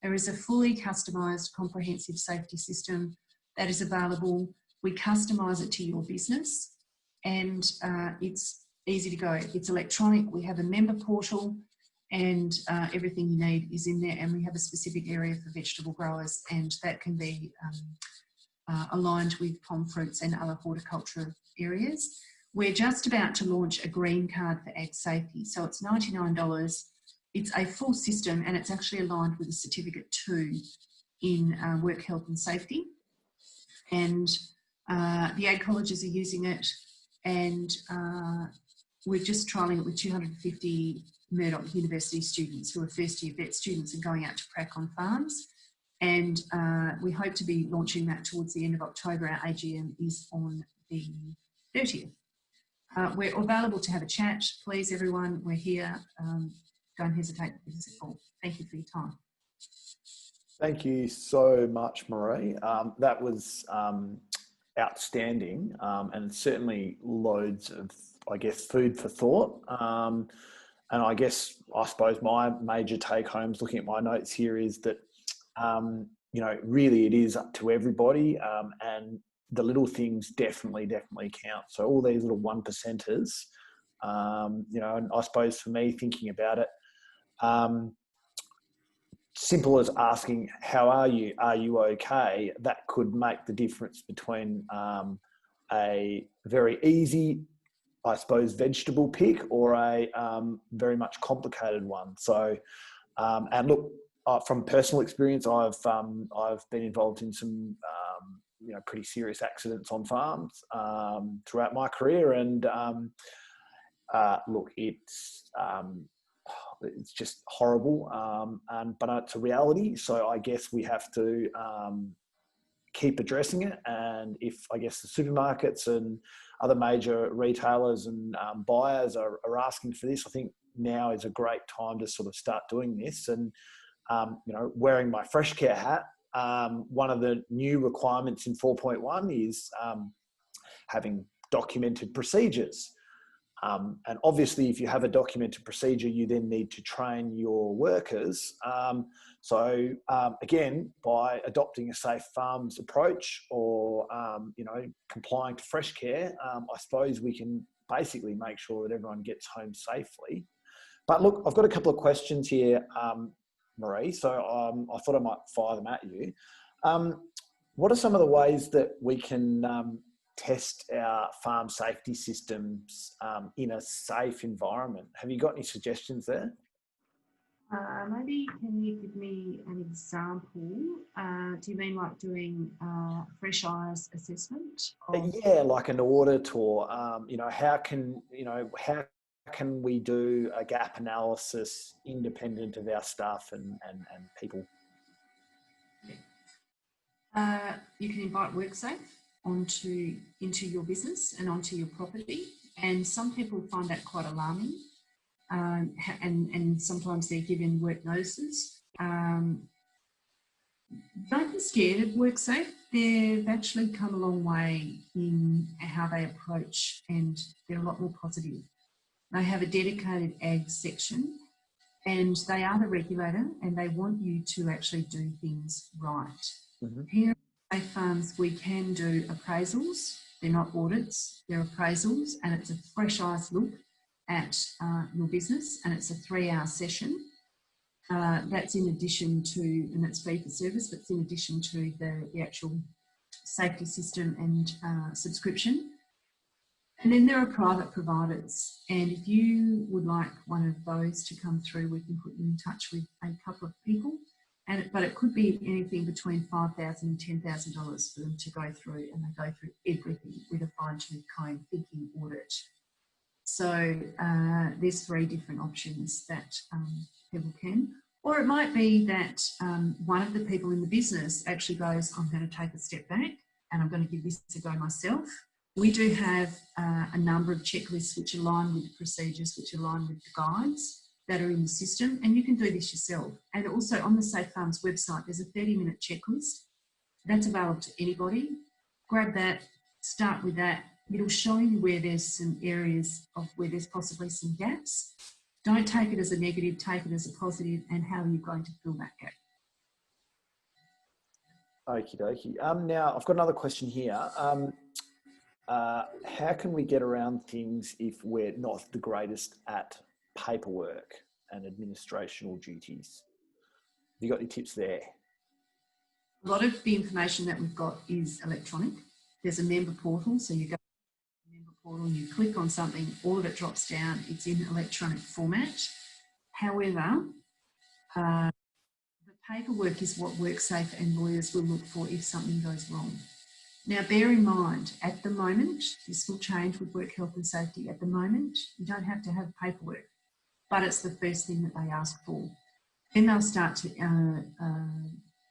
There is a fully customised comprehensive safety system that is available. We customise it to your business, and it's easy to go. It's electronic. We have a member portal, and everything you need is in there, and we have a specific area for vegetable growers, and that can be aligned with palm fruits and other horticulture areas. We're just about to launch a green card for ag safety, so it's $99. It's a full system, and it's actually aligned with a certificate 2 in work health and safety, and the ag colleges are using it, and we're just trialling it with 250 Murdoch University students who are first year vet students and going out to prac on farms. And we hope to be launching that towards the end of October. Our AGM is on the 30th. We're available to have a chat. Please, everyone, we're here. Don't hesitate to give us a call. Thank you for your time. Thank you so much, Marie. That was outstanding, and certainly loads of, I guess, food for thought. And I suppose my major take homes looking at my notes here is that, you know, really it is up to everybody, and the little things definitely count. So all these little 1%ers, you know, and I suppose for me thinking about it, simple as asking, how are you? Are you okay? That could make the difference between a very easy, I suppose, vegetable pick or a very much complicated one. So, and look, from personal experience, I've been involved in some, you know, pretty serious accidents on farms throughout my career, and look, it's just horrible, but it's a reality. So I guess we have to keep addressing it. And if, I guess, the supermarkets and other major retailers and buyers are asking for this, I think now is a great time to sort of start doing this. And, you know, wearing my fresh care hat, one of the new requirements in 4.1 is having documented procedures. And obviously, if you have a documented procedure, you then need to train your workers. So again, by adopting a safe farms approach or, you know, complying to fresh care, I suppose we can basically make sure that everyone gets home safely. But look, I've got a couple of questions here, Marie, so I thought I might fire them at you. What are some of the ways that we can test our farm safety systems in a safe environment? Have you got any suggestions there? Maybe can you give me an example? Do you mean like doing fresh eyes assessment? Yeah, like an audit, or you know, how can we do a gap analysis independent of our staff and people? You can invite WorkSafe into your business and onto your property, and some people find that quite alarming, and sometimes they're given work notices. Don't be scared of WorkSafe. They've actually come a long way in how they approach, and they're a lot more positive. They have a dedicated ag section, and they are the regulator, and they want you to actually do things right. Mm-hmm. Here at Safe Farms, we can do appraisals. They're not audits, they're appraisals, and it's a fresh eyes look at your business, and it's a 3-hour session. That's in addition to, and that's fee for service, but it's in addition to the actual safety system and subscription. And then there are private providers, and if you would like one of those to come through, we can put you in touch with a couple of people. But it could be anything between $5,000 and $10,000 for them to go through, and they go through everything with a fine-tooth comb thinking audit. So there's 3 different options that people can. Or it might be that one of the people in the business actually goes, I'm going to take a step back and I'm going to give this a go myself. We do have a number of checklists which align with the procedures, which align with the guides that are in the system, and you can do this yourself. And also on the Safe Farms website, there's a 30-minute checklist that's available to anybody. Grab that, start with that. It'll show you where there's some areas of where there's possibly some gaps. Don't take it as a negative, take it as a positive, and how are you going to fill that gap? Okie dokie. Now, I've got another question here. How can we get around things if we're not the greatest at paperwork and administrational duties? Have you got any tips there? A lot of the information that we've got is electronic. There's a member portal, so you go to the member portal, you click on something, all of it drops down, it's in electronic format. However, the paperwork is what WorkSafe and lawyers will look for if something goes wrong. Now, bear in mind, at the moment, this will change with work health and safety. At the moment, you don't have to have paperwork, but it's the first thing that they ask for. Then they'll start to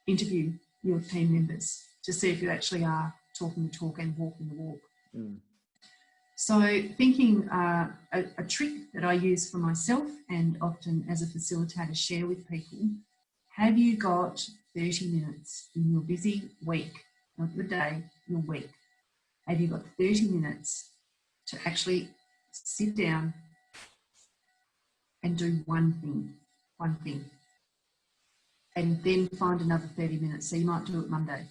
interview your team members to see if you actually are talking the talk and walking the walk. Mm. So thinking a trick that I use for myself and often as a facilitator share with people, have you got 30 minutes in your busy week, not your day, your week? Have you got 30 minutes to actually sit down and do one thing, and then find another 30 minutes? So you might do it Monday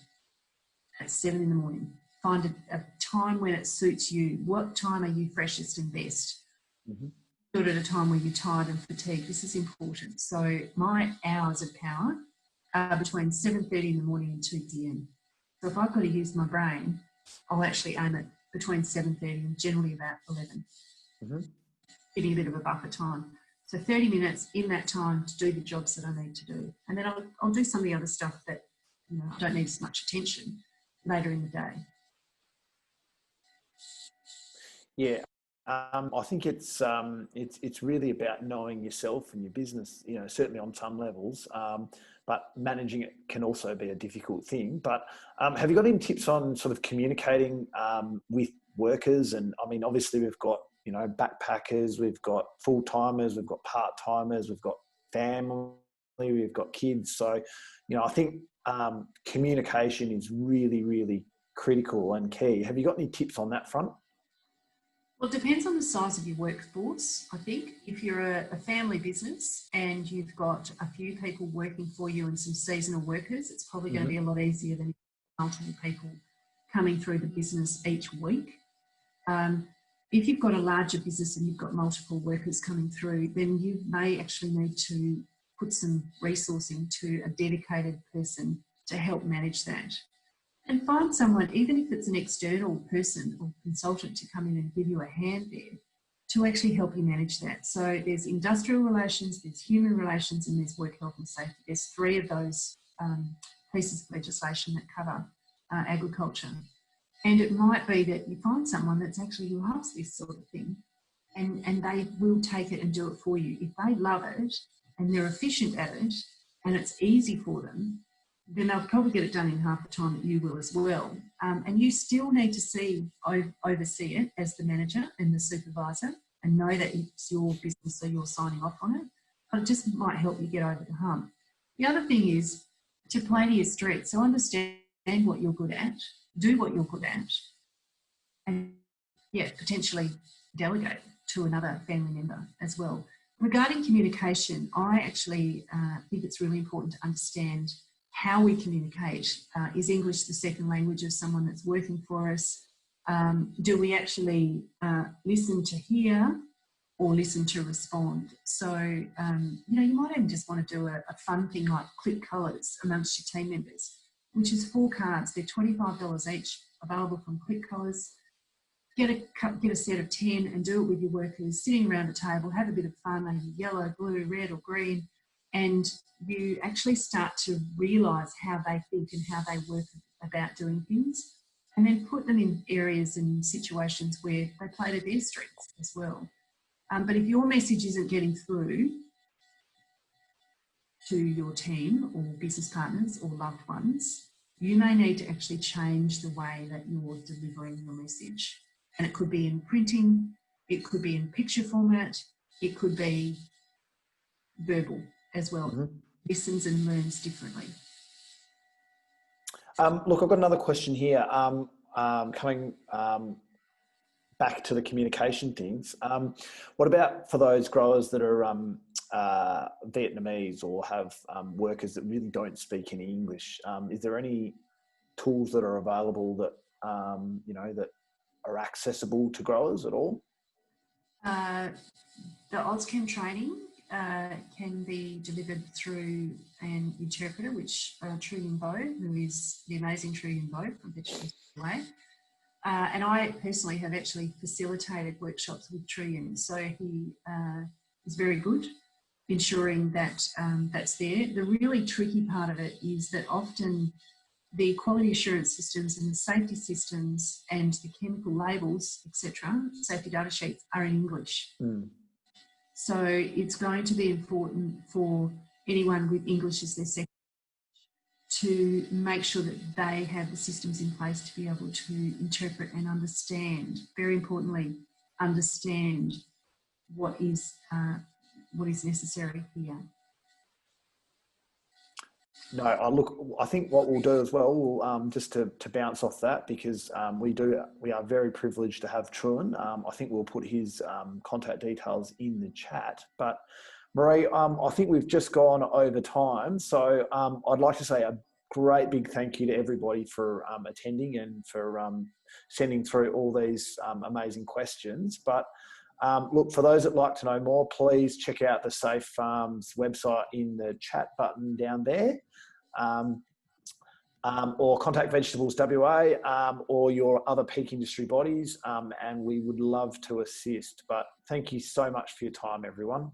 at 7 in the morning. Find a time when it suits you. What time are you freshest and best? Mm-hmm. Do it at a time where you're tired and fatigued. This is important. So my hours of power are between 7:30 in the morning and 2 p.m. So if I've got to use my brain, I'll actually aim it between 7:30 and generally about 11. Mm-hmm. Giving a bit of a buffer time. So 30 minutes in that time to do the jobs that I need to do. And then I'll do some of the other stuff that, you know, I don't need as much attention later in the day. Yeah, I think it's really about knowing yourself and your business, you know, certainly on some levels. but managing it can also be a difficult thing. But have you got any tips on sort of communicating with workers? And I mean, obviously we've got, you know, backpackers, we've got full-timers, we've got part-timers, we've got family, we've got kids. So, you know, I think communication is really, really critical and key. Have you got any tips on that front? Well, it depends on the size of your workforce, I think. If you're a family business and you've got a few people working for you and some seasonal workers, it's probably going to be a lot easier than multiple people coming through the business each week. If you've got a larger business and you've got multiple workers coming through, then you may actually need to put some resourcing to a dedicated person to help manage that. And find someone, even if it's an external person or consultant, to come in and give you a hand there to actually help you manage that. So there's industrial relations, there's human relations, and there's work health and safety. There's three of those pieces of legislation that cover agriculture. And it might be that you find someone that's actually loves this sort of thing, and they will take it and do it for you. If they love it and they're efficient at it and it's easy for them, then they'll probably get it done in half the time that you will as well. And you still need to oversee it as the manager and the supervisor, and know that it's your business, so you're signing off on it. But it just might help you get over the hump. The other thing is to play to your strengths. So understand what you're good at, do what you're good at, and potentially delegate to another family member as well. Regarding communication, I actually think it's really important to understand how we communicate. Is English the second language of someone that's working for us? Do we actually listen to hear or listen to respond? So, you know, you might even just want to do a fun thing like click colours amongst your team members, which is 4 cards. They're $25 each, available from Click Colours. Get a set of 10 and do it with your workers, sitting around a table, have a bit of fun, maybe yellow, blue, red or green, and you actually start to realise how they think and how they work about doing things, and then put them in areas and situations where they play to their strengths as well. But if your message isn't getting through to your team or business partners or loved ones, you may need to actually change the way that you're delivering your message. And it could be in printing, it could be in picture format, it could be verbal as well. Listens and learns differently. Look, I've got another question here. Coming back to the communication things. What about for those growers that are Vietnamese or have workers that really don't speak any English? Is there any tools that are available that you know, that are accessible to growers at all? The OzChem training can be delivered through an interpreter, which Truyan Bo, who is the amazing Truyan Bo from Vegetable Way. And I personally have actually facilitated workshops with Truyan, so he is very good ensuring that that's there. The really tricky part of it is that often the quality assurance systems and the safety systems and the chemical labels, etc., safety data sheets, are in English. So it's going to be important for anyone with English as their second language to make sure that they have the systems in place to be able to interpret and understand, very importantly, understand what is necessary here. No, look, I think what we'll do as well, just to bounce off that, because we are very privileged to have Truyan. I think we'll put his contact details in the chat. But Marie, I think we've just gone over time. So I'd like to say a great big thank you to everybody for attending and for sending through all these amazing questions. But look, for those that like to know more, please check out the Safe Farms website in the chat button down there, or contact Vegetables WA or your other peak industry bodies, and we would love to assist. But thank you so much for your time, everyone.